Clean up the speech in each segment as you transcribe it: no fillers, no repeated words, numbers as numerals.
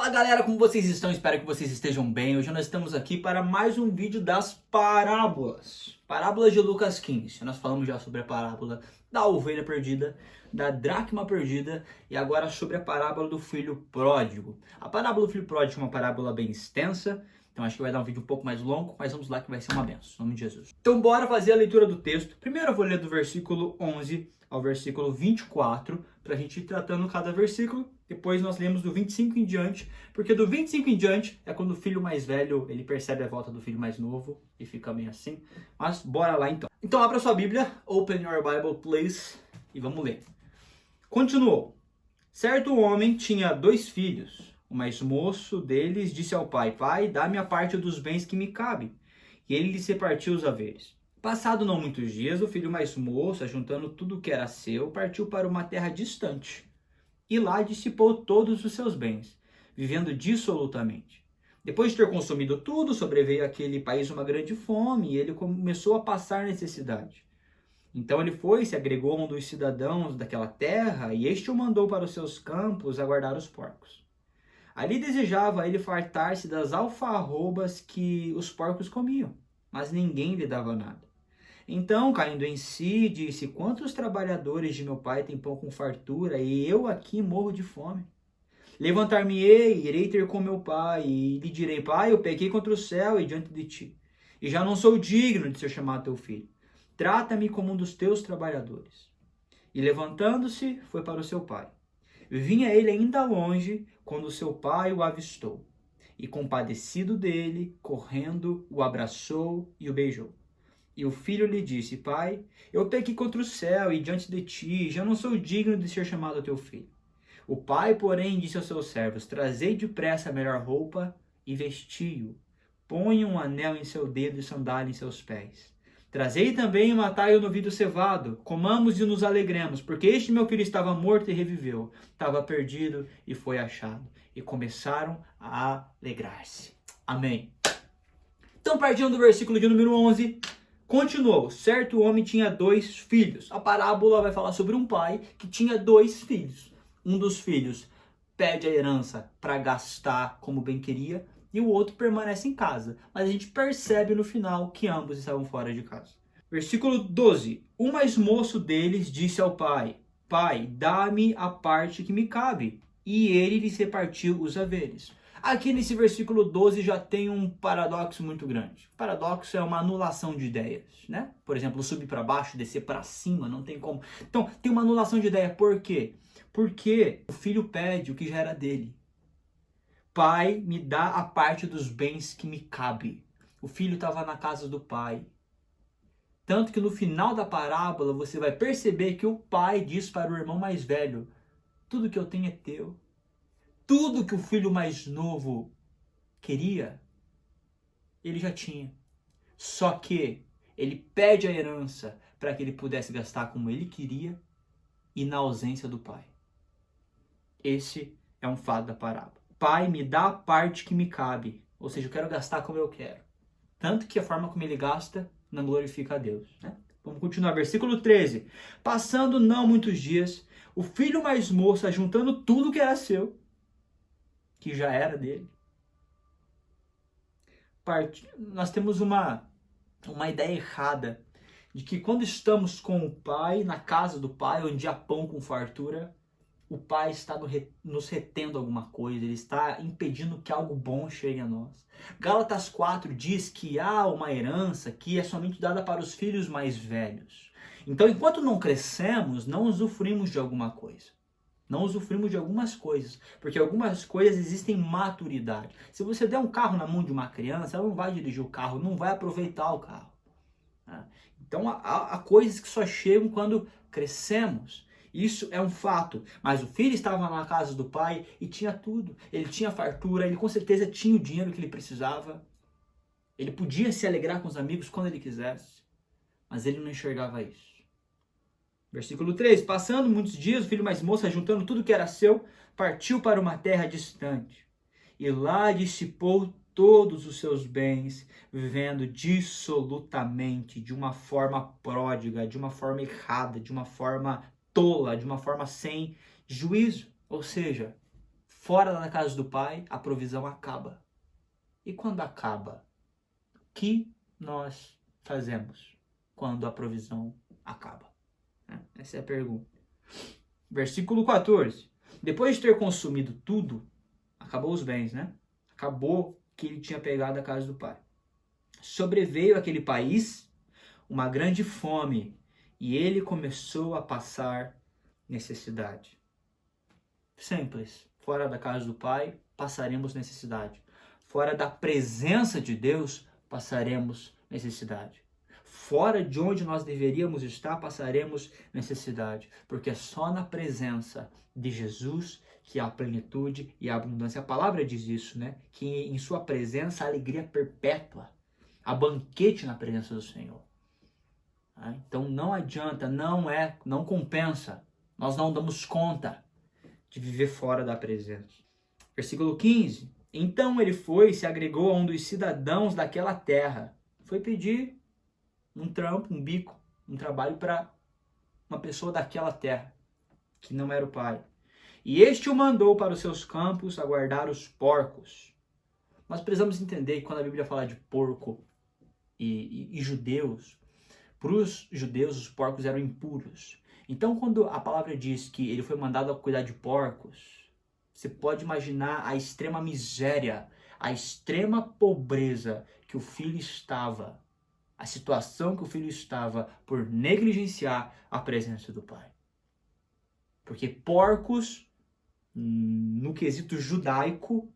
Fala galera, como vocês estão? Espero que vocês estejam bem. Hoje nós estamos aqui para mais um vídeo das parábolas. Parábolas de Lucas 15. Nós falamos já sobre a parábola da ovelha perdida, da dracma perdida e agora sobre a parábola do filho pródigo. A parábola do filho pródigo é uma parábola bem extensa, então acho que vai dar um vídeo um pouco mais longo, mas vamos lá que vai ser uma benção, em nome de Jesus. Então bora fazer a leitura do texto. Primeiro eu vou ler do versículo 11 ao versículo 24, para a gente ir tratando cada versículo. Depois nós lemos do 25 em diante, porque do 25 em diante é quando o filho mais velho, ele percebe a volta do filho mais novo e fica bem assim. Mas bora lá então. Então abra sua Bíblia, open your Bible please, e vamos ler. Continuou. Certo homem tinha 2 filhos. O mais moço deles disse ao pai: Pai, dá-me a parte dos bens que me cabe. E ele lhes repartiu os haveres. Passado não muitos dias, o filho mais moço, ajuntando tudo o que era seu, partiu para uma terra distante. E lá dissipou todos os seus bens, vivendo dissolutamente. Depois de ter consumido tudo, sobreveio àquele país uma grande fome, e ele começou a passar necessidade. Então ele foi, se agregou a um dos cidadãos daquela terra, e este o mandou para os seus campos a guardar os porcos. Ali desejava ele fartar-se das alfarrobas que os porcos comiam, mas ninguém lhe dava nada. Então, caindo em si, disse: Quantos trabalhadores de meu pai têm pão com fartura, e eu aqui morro de fome? Levantar-me-ei, irei ter com meu pai, e lhe direi: Pai, eu pequei contra o céu e diante de ti, e já não sou digno de ser chamado teu filho. Trata-me como um dos teus trabalhadores. E levantando-se, foi para o seu pai. Vinha ele ainda longe, quando seu pai o avistou, e compadecido dele, correndo, o abraçou e o beijou. E o filho lhe disse: Pai, eu pequei contra o céu e diante de ti, já não sou digno de ser chamado teu filho. O pai, porém, disse aos seus servos: Trazei depressa a melhor roupa e vesti-o. Ponha um anel em seu dedo e sandália em seus pés. Trazei também e matai o novilho cevado. Comamos e nos alegremos, porque este meu filho estava morto e reviveu, estava perdido e foi achado. E começaram a alegrar-se. Amém. Então, partindo do versículo de número 11... Continuou, certo homem tinha 2 filhos. A parábola vai falar sobre um pai que tinha 2 filhos. Um dos filhos pede a herança para gastar como bem queria e o outro permanece em casa. Mas a gente percebe no final que ambos estavam fora de casa. Versículo 12. O mais moço deles disse ao pai: Pai, dá-me a parte que me cabe. E ele lhes repartiu os haveres. Aqui nesse versículo 12 já tem um paradoxo muito grande. O paradoxo é uma anulação de ideias, né? Por exemplo, subir para baixo, descer para cima, não tem como. Então, tem uma anulação de ideia. Por quê? Porque o filho pede o que já era dele. Pai, me dá a parte dos bens que me cabe. O filho estava na casa do pai. Tanto que no final da parábola você vai perceber que o pai diz para o irmão mais velho: tudo que eu tenho é teu. Tudo que o filho mais novo queria, ele já tinha. Só que ele pede a herança para que ele pudesse gastar como ele queria e na ausência do pai. Esse é um fato da parábola. Pai, me dá a parte que me cabe. Ou seja, eu quero gastar como eu quero. Tanto que a forma como ele gasta não glorifica a Deus, né? Vamos continuar. Versículo 13. Passando não muitos dias, o filho mais moço, ajuntando tudo que era seu, que já era dele. Nós temos uma ideia errada de que quando estamos com o pai, na casa do pai, onde há pão com fartura, o pai está nos retendo alguma coisa, ele está impedindo que algo bom chegue a nós. Gálatas 4 diz que há uma herança que é somente dada para os filhos mais velhos. Então, enquanto não crescemos, não usufruímos de alguma coisa. Não usufruímos de algumas coisas, porque algumas coisas existem maturidade. Se você der um carro na mão de uma criança, ela não vai dirigir o carro, não vai aproveitar o carro. Então há coisas que só chegam quando crescemos. Isso é um fato. Mas o filho estava na casa do pai e tinha tudo. Ele tinha fartura, ele com certeza tinha o dinheiro que ele precisava. Ele podia se alegrar com os amigos quando ele quisesse, mas ele não enxergava isso. Versículo 3. Passando muitos dias, o filho mais moço, juntando tudo que era seu, partiu para uma terra distante. E lá dissipou todos os seus bens, vivendo dissolutamente, de uma forma pródiga, de uma forma errada, de uma forma tola, de uma forma sem juízo. Ou seja, Fora da casa do Pai, a provisão acaba. E quando acaba, o que nós fazemos quando a provisão acaba? Essa é a pergunta. Versículo 14. Depois de ter consumido tudo, acabou os bens, né? Acabou que ele tinha pegado a casa do pai. Sobreveio àquele país uma grande fome e ele começou a passar necessidade. Simples. Fora da casa do pai, passaremos necessidade. Fora da presença de Deus, passaremos necessidade. Fora de onde nós deveríamos estar, passaremos necessidade. Porque é só na presença de Jesus que há a plenitude e a abundância. A palavra diz isso, né? Que em sua presença há alegria perpétua. Há banquete na presença do Senhor. Então não adianta, não compensa. Nós não damos conta de viver fora da presença. Versículo 15. Então ele foi e se agregou a um dos cidadãos daquela terra. Foi pedir um trampo, um bico, um trabalho para uma pessoa daquela terra, que não era o pai. E este o mandou para os seus campos a guardar os porcos. Nós precisamos entender que quando a Bíblia fala de porco e judeus, para os judeus os porcos eram impuros. Então quando a palavra diz que ele foi mandado a cuidar de porcos, você pode imaginar a extrema miséria, a extrema pobreza que o filho estava, a situação que o filho estava por negligenciar a presença do pai. Porque porcos, no quesito judaico,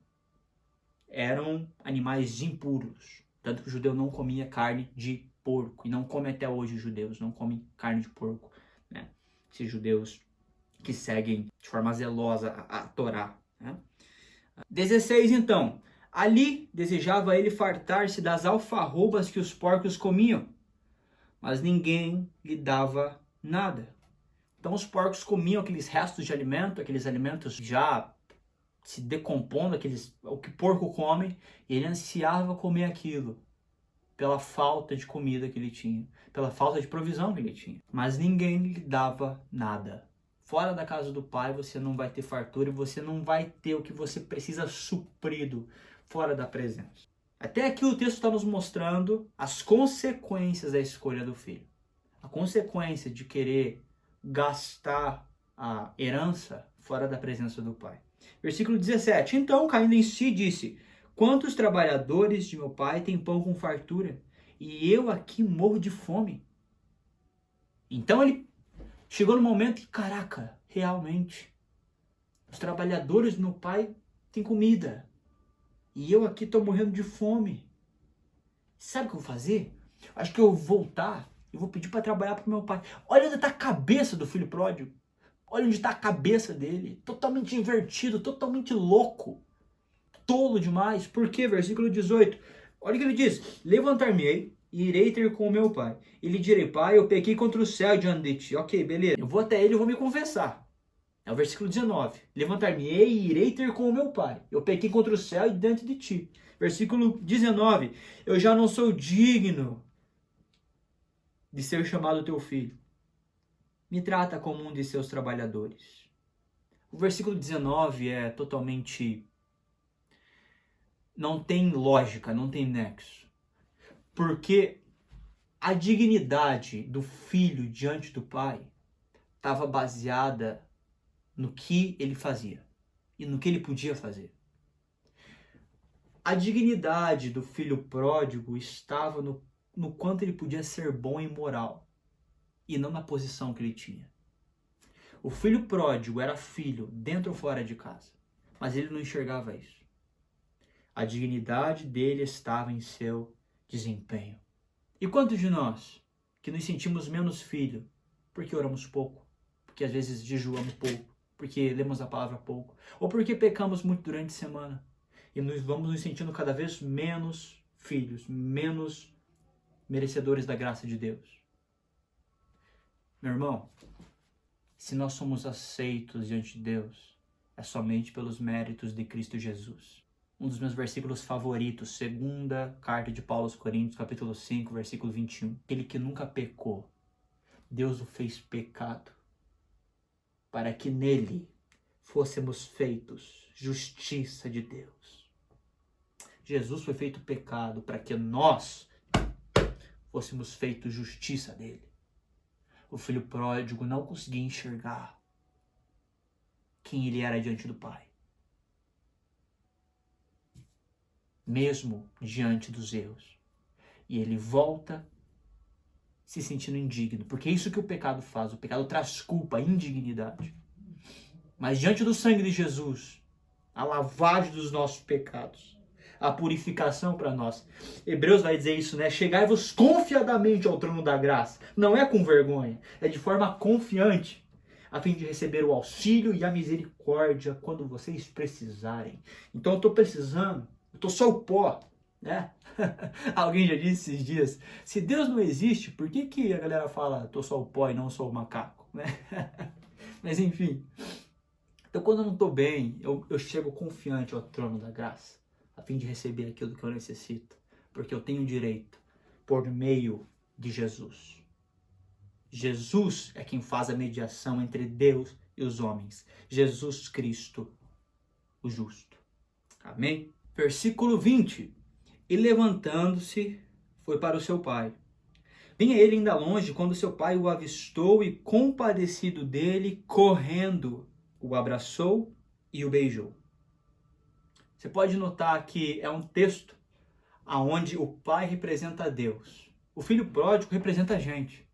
eram animais impuros. Tanto que o judeu não comia carne de porco. E não come até hoje os judeus, não comem carne de porco. Né? Esses judeus que seguem de forma zelosa a Torá. Né? 16 então. Ali desejava ele fartar-se das alfarrobas que os porcos comiam, mas ninguém lhe dava nada. Então os porcos comiam aqueles restos de alimento, aqueles alimentos já se decompondo, o que porco come, e ele ansiava comer aquilo, pela falta de comida que ele tinha, pela falta de provisão que ele tinha. Mas ninguém lhe dava nada. Fora da casa do pai você não vai ter fartura e você não vai ter o que você precisa suprido fora da presença. Até aqui o texto está nos mostrando as consequências da escolha do filho. A consequência de querer gastar a herança fora da presença do pai. Versículo 17. Então, caindo em si, disse: quantos trabalhadores de meu pai têm pão com fartura, e eu aqui morro de fome? Então ele chegou no momento que, caraca, realmente, os trabalhadores do meu pai têm comida, e eu aqui estou morrendo de fome. Sabe o que eu vou fazer? Acho que eu vou voltar, eu vou pedir para trabalhar para o meu pai. Olha onde está a cabeça do filho pródigo. Olha onde está a cabeça dele. Totalmente invertido, totalmente louco. Tolo demais. Por quê? Versículo 18. Olha o que ele diz. Levantar-me-ei e irei ter com o meu pai. E lhe direi: pai, eu pequei contra o céu diante de ti. Ok, beleza. Eu vou até ele e vou me confessar. É o versículo 19. Levantar-me-ei e irei ter com o meu pai. Eu pequei contra o céu e diante de ti. Versículo 19. Eu já não sou digno de ser chamado teu filho. Me trata como um de seus trabalhadores. O versículo 19 é totalmente... não tem lógica, não tem nexo. Porque a dignidade do filho diante do pai estava baseada no que ele fazia e no que ele podia fazer. A dignidade do filho pródigo estava no quanto ele podia ser bom e moral, e não na posição que ele tinha. O filho pródigo era filho dentro ou fora de casa, mas ele não enxergava isso. A dignidade dele estava em seu desempenho. E quantos de nós que nos sentimos menos filho porque oramos pouco, porque às vezes jejuamos pouco, porque lemos a palavra pouco, ou porque pecamos muito durante a semana e nós vamos nos sentindo cada vez menos filhos, menos merecedores da graça de Deus? Meu irmão, se nós somos aceitos diante de Deus, é somente pelos méritos de Cristo Jesus. Um dos meus versículos favoritos, segunda carta de Paulo aos Coríntios, capítulo 5, versículo 21. Aquele que nunca pecou, Deus o fez pecado, para que nele fôssemos feitos justiça de Deus. Jesus foi feito pecado para que nós fôssemos feitos justiça dele. O filho pródigo não conseguia enxergar quem ele era diante do Pai, mesmo diante dos erros. E ele volta se sentindo indigno, porque é isso que o pecado faz. O pecado traz culpa, indignidade. Mas diante do sangue de Jesus, a lavagem dos nossos pecados, a purificação para nós. Hebreus vai dizer isso, né? Chegai-vos confiadamente ao trono da graça. Não é com vergonha, é de forma confiante, a fim de receber o auxílio e a misericórdia quando vocês precisarem. Então eu estou precisando, eu estou só o pó, né? Alguém já disse esses dias, se Deus não existe, por que a galera fala estou só o pó e não sou o macaco, né? Mas enfim, então quando eu não estou bem, eu chego confiante ao trono da graça, a fim de receber aquilo que eu necessito, porque eu tenho direito por meio de Jesus. Jesus é quem faz a mediação entre Deus e os homens. Jesus Cristo, o justo. Amém? Versículo 20. E levantando-se, foi para o seu pai. Vinha ele ainda longe, quando seu pai o avistou e, compadecido dele, correndo, o abraçou e o beijou. Você pode notar que é um texto onde o pai representa Deus. O filho pródigo representa a gente.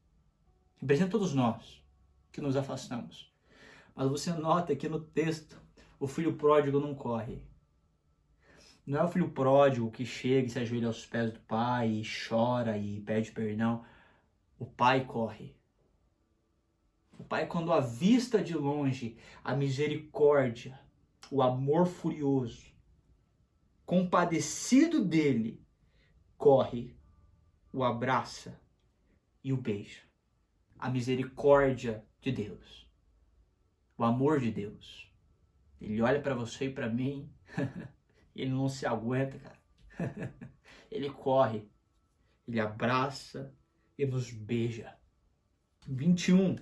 Representa todos nós que nos afastamos. Mas você nota que no texto o filho pródigo não corre. Não é o filho pródigo que chega e se ajoelha aos pés do pai e chora e pede perdão. O pai corre. O pai, quando avista de longe a misericórdia, o amor furioso, compadecido dele, corre, o abraça e o beija. A misericórdia de Deus, o amor de Deus. Ele olha para você e para mim, ele não se aguenta, cara. Ele corre, ele abraça e nos beija. 21.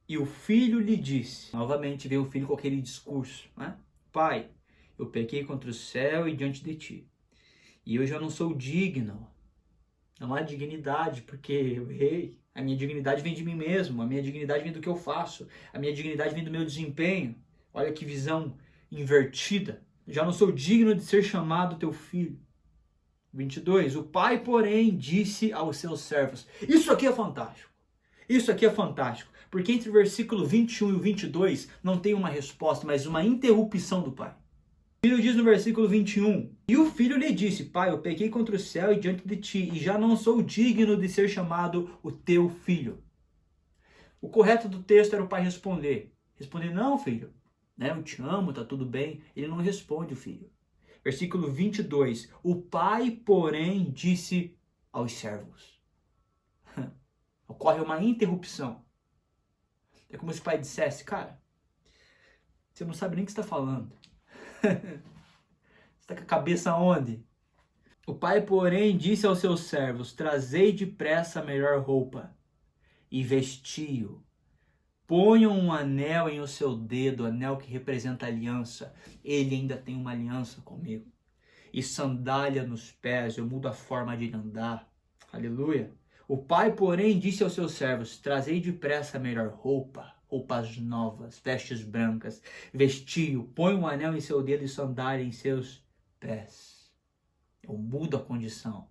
E o filho lhe disse, novamente veio o filho com aquele discurso, né? Pai, eu pequei contra o céu e diante de ti, e eu já não sou digno. Não há dignidade, porque eu errei. A minha dignidade vem de mim mesmo, a minha dignidade vem do que eu faço, a minha dignidade vem do meu desempenho. Olha que visão invertida. Já não sou digno de ser chamado teu filho. 22. O pai, porém, disse aos seus servos. Isso aqui é fantástico. Isso aqui é fantástico. Porque entre o versículo 21 e o 22 não tem uma resposta, mas uma interrupção do pai. O filho diz no versículo 21, e o filho lhe disse, pai, eu pequei contra o céu e diante de ti, e já não sou digno de ser chamado o teu filho. O correto do texto era o pai responder. Responder, não, filho, né, eu te amo, tá tudo bem. Ele não responde o filho. Versículo 22, o pai, porém, disse aos servos. Ocorre uma interrupção. É como se o pai dissesse, cara, você não sabe nem o que você está falando. Você está com a cabeça onde? O pai, porém, disse aos seus servos, trazei depressa a melhor roupa e vestiu. Ponham um anel em o seu dedo, anel que representa aliança. Ele ainda tem uma aliança comigo. E sandália nos pés, eu mudo a forma de ele andar. Aleluia. O pai, porém, disse aos seus servos, trazei depressa a melhor roupa, roupas novas, vestes brancas, vestiu, põe um anel em seu dedo e sandália em seus pés. Eu mudo a condição.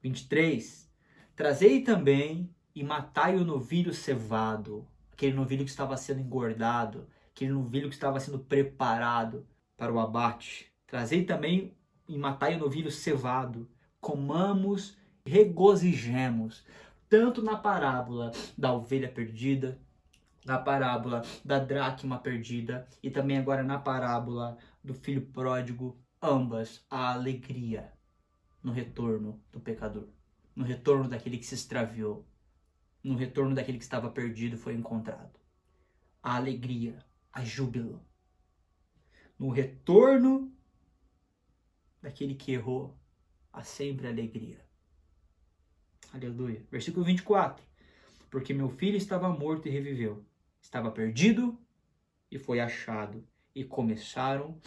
23. Trazei também e matai o novilho cevado, aquele novilho que estava sendo engordado, aquele novilho que estava sendo preparado para o abate. Trazei também e matai o novilho cevado, comamos, regozijemos, tanto na parábola da ovelha perdida, na parábola da dracma perdida e também agora na parábola do filho pródigo, ambas a alegria no retorno do pecador, no retorno daquele que se extraviou, no retorno daquele que estava perdido e foi encontrado. A alegria, a júbilo. No retorno daquele que errou, há sempre alegria. Aleluia. Versículo 24. Porque meu filho estava morto e reviveu. Estava perdido e foi achado. e começaram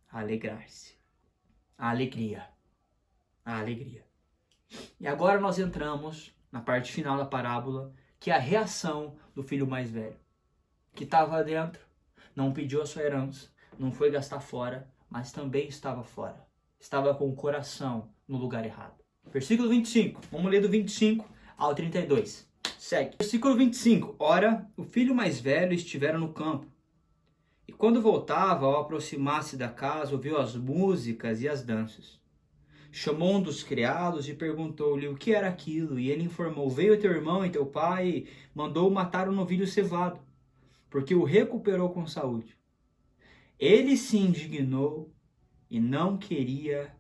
a alegrar-se. A alegria. A alegria. E agora nós entramos na parte final da parábola, que é a reação do filho mais velho, que estava dentro, não pediu a sua herança, não foi gastar fora, mas também estava fora. Estava com o coração no lugar errado. Versículo 25. Vamos ler do 25 ao 32. Segue. Versículo 25. Ora, o filho mais velho estivera no campo. E quando voltava, ao aproximar-se da casa, ouviu as músicas e as danças. Chamou um dos criados e perguntou-lhe o que era aquilo. E ele informou: veio teu irmão e teu pai mandou matar o novilho cevado, porque o recuperou com saúde. Ele se indignou e não queria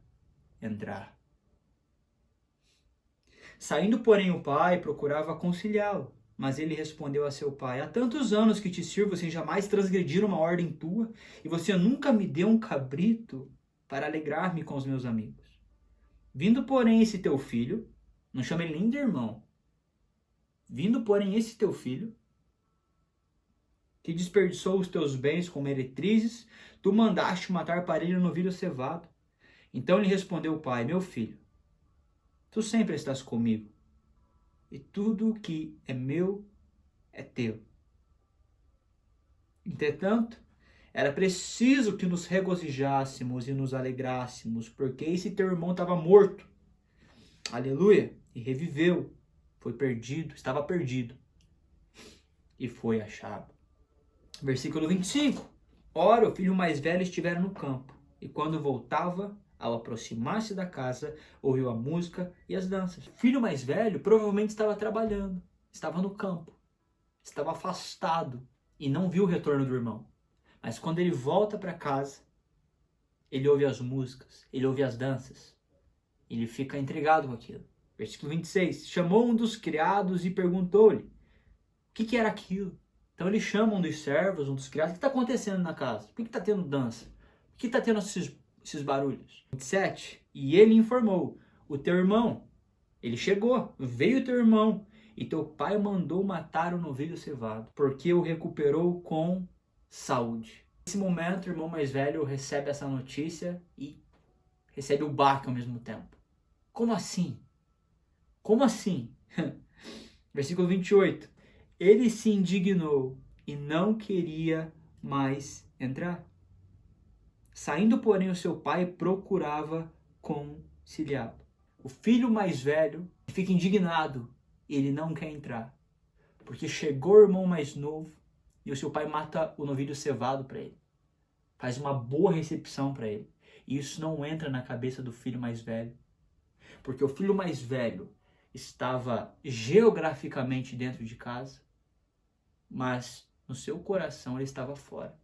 entrar. Saindo, porém, o pai procurava conciliá-lo, mas ele respondeu a seu pai: há tantos anos que te sirvo sem jamais transgredir uma ordem tua, e você nunca me deu um cabrito para alegrar-me com os meus amigos. Vindo, porém, esse teu filho, não chama ele nem de irmão, vindo, porém, esse teu filho, que desperdiçou os teus bens com meretrizes, tu mandaste matar para ele um novilho cevado. Então lhe respondeu o pai: meu filho, tu sempre estás comigo, e tudo o que é meu é teu. Entretanto, era preciso que nos regozijássemos e nos alegrássemos, porque esse teu irmão estava morto, aleluia, e reviveu, foi perdido, estava perdido, e foi achado. Versículo 25. Ora, o filho mais velho estivera no campo, e quando voltava, ao aproximar-se da casa, ouviu a música e as danças. O filho mais velho provavelmente estava trabalhando, estava no campo, estava afastado e não viu o retorno do irmão. Mas quando ele volta para casa, ele ouve as músicas, ele ouve as danças, ele fica intrigado com aquilo. Versículo 26. Chamou um dos criados e perguntou-lhe o que era aquilo. Então ele chama um dos servos, um dos criados: o que está acontecendo na casa? Por que está tendo dança? Por que está tendo esses barulhos? 27. E ele informou: o teu irmão, ele chegou, veio o teu irmão, e teu pai mandou matar o novilho cevado, porque o recuperou com saúde. Nesse momento, o irmão mais velho recebe essa notícia e recebe o baque ao mesmo tempo. Como assim? Como assim? Versículo 28. Ele se indignou e não queria mais entrar. Saindo, porém, o seu pai procurava conciliá-lo. O filho mais velho fica indignado e ele não quer entrar, porque chegou o irmão mais novo e o seu pai mata o novilho cevado para ele. Faz uma boa recepção para ele. E isso não entra na cabeça do filho mais velho, porque o filho mais velho estava geograficamente dentro de casa, mas no seu coração ele estava fora.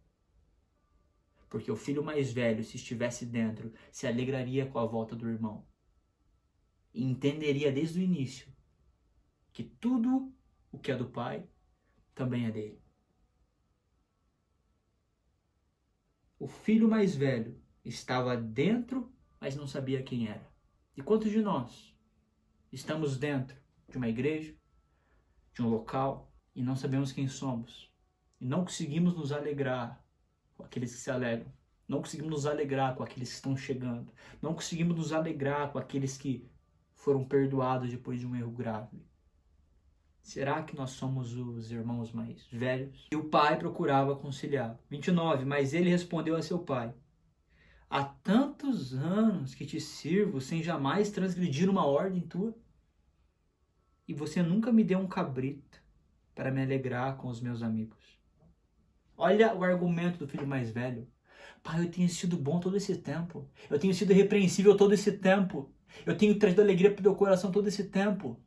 Porque o filho mais velho, se estivesse dentro, se alegraria com a volta do irmão. E entenderia desde o início que tudo o que é do pai também é dele. O filho mais velho estava dentro, mas não sabia quem era. E quantos de nós estamos dentro de uma igreja, de um local, e não sabemos quem somos? E não conseguimos nos alegrar com aqueles que se alegram. Não conseguimos nos alegrar com aqueles que estão chegando. Não conseguimos nos alegrar com aqueles que foram perdoados depois de um erro grave. Será que nós somos os irmãos mais velhos? E o pai procurava conciliar. 29. Mas ele respondeu a seu pai: há tantos anos que te sirvo sem jamais transgredir uma ordem tua, e você nunca me deu um cabrito para me alegrar com os meus amigos. Olha o argumento do filho mais velho. Pai, eu tenho sido bom todo esse tempo. Eu tenho sido repreensível todo esse tempo. Eu tenho trazido alegria para o teu coração todo esse tempo.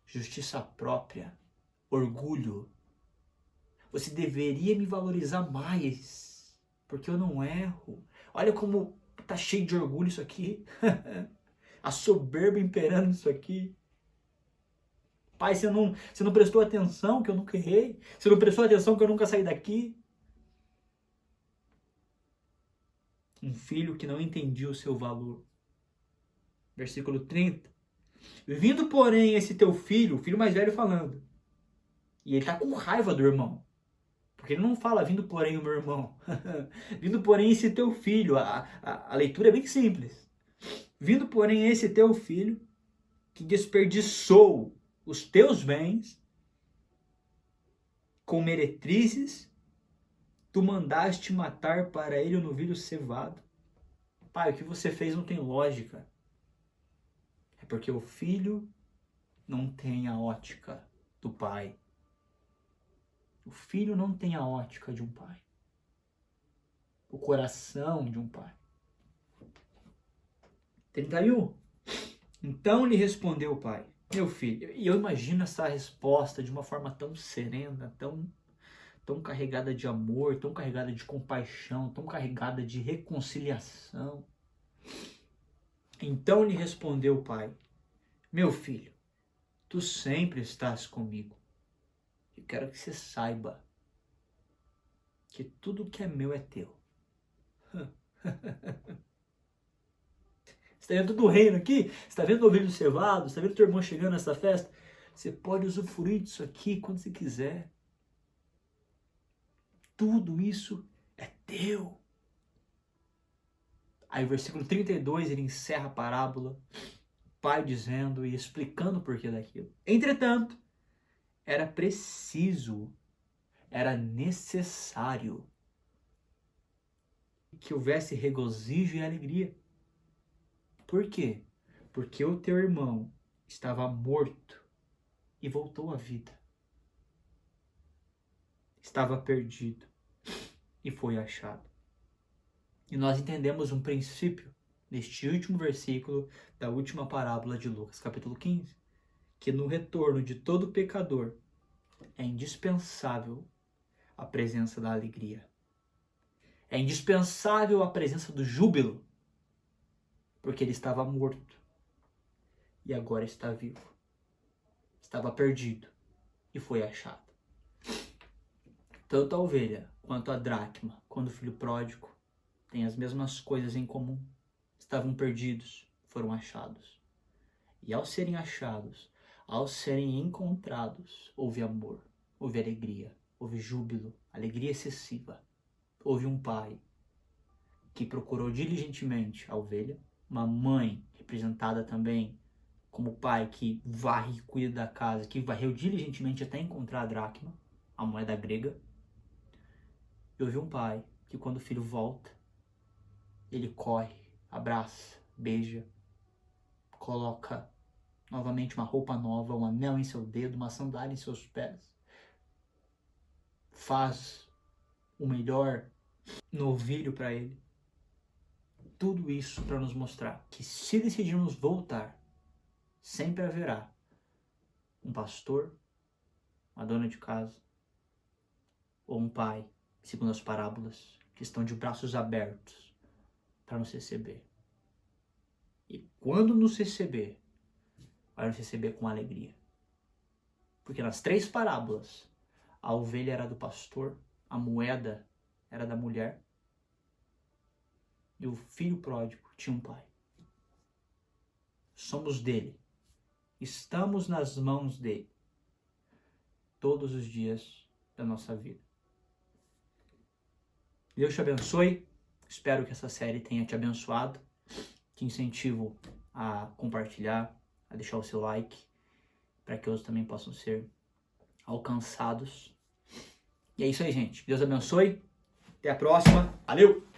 Justiça própria. Orgulho. Você deveria me valorizar mais, porque eu não erro. Olha como tá cheio de orgulho isso aqui. A soberba imperando isso aqui. Pai, você não prestou atenção que eu nunca errei? Você não prestou atenção que eu nunca saí daqui? Um filho que não entendia o seu valor. Versículo 30. Vindo, porém, esse teu filho, o filho mais velho falando, e ele está com raiva do irmão, Porque ele não fala, vindo porém o meu irmão. Vindo porém esse teu filho. A leitura é bem simples. Vindo porém esse teu filho, que desperdiçou os teus bens com meretrizes, tu mandaste matar para ele o novilho cevado. Pai, o que você fez não tem lógica. É porque o filho não tem a ótica do pai. O filho não tem a ótica de um pai. O coração de um pai. 31. Então lhe respondeu o pai: meu filho, e eu imagino essa resposta de uma forma tão serena, tão carregada de amor, tão carregada de compaixão, tão carregada de reconciliação. Então lhe respondeu o pai: meu filho, tu sempre estás comigo. Eu quero que você saiba que tudo que é meu é teu. Você está vendo todo o reino aqui? Você está vendo o novilho cevado? Você está vendo teu irmão chegando nessa festa? Você pode usufruir disso aqui quando você quiser. Tudo isso é teu. Aí o versículo 32, ele encerra a parábola, o pai dizendo e explicando o porquê daquilo. Entretanto, era preciso, era necessário que houvesse regozijo e alegria. Por quê? Porque o teu irmão estava morto e voltou à vida. Estava perdido e foi achado. E nós entendemos um princípio neste último versículo da última parábola de Lucas, capítulo 15, que no retorno de todo pecador é indispensável a presença da alegria. É indispensável a presença do júbilo, porque ele estava morto e agora está vivo. Estava perdido e foi achado. Tanto a ovelha quanto a dracma, quando o filho pródigo, têm as mesmas coisas em comum. Estavam perdidos, foram achados. E ao serem achados, ao serem encontrados, houve amor, houve alegria, houve júbilo, alegria excessiva. Houve um pai que procurou diligentemente a ovelha, uma mãe representada também como pai que varre e cuida da casa, que varreu diligentemente até encontrar a dracma, a moeda grega. E houve um pai que quando o filho volta, ele corre, abraça, beija, coloca novamente uma roupa nova, um anel em seu dedo, uma sandália em seus pés. Faz o melhor novilho para ele. Tudo isso para nos mostrar que se decidirmos voltar, sempre haverá um pastor, uma dona de casa, ou um pai, segundo as parábolas, que estão de braços abertos para nos receber. E quando nos receber, vai nos receber com alegria. Porque nas 3 parábolas, a ovelha era do pastor, a moeda era da mulher, e o filho pródigo tinha um pai. Somos dele. Estamos nas mãos dele. Todos os dias da nossa vida. Deus te abençoe. Espero que essa série tenha te abençoado. Te incentivo a compartilhar, a deixar o seu like, para que outros também possam ser alcançados. E é isso aí, gente. Deus abençoe. Até a próxima. Valeu!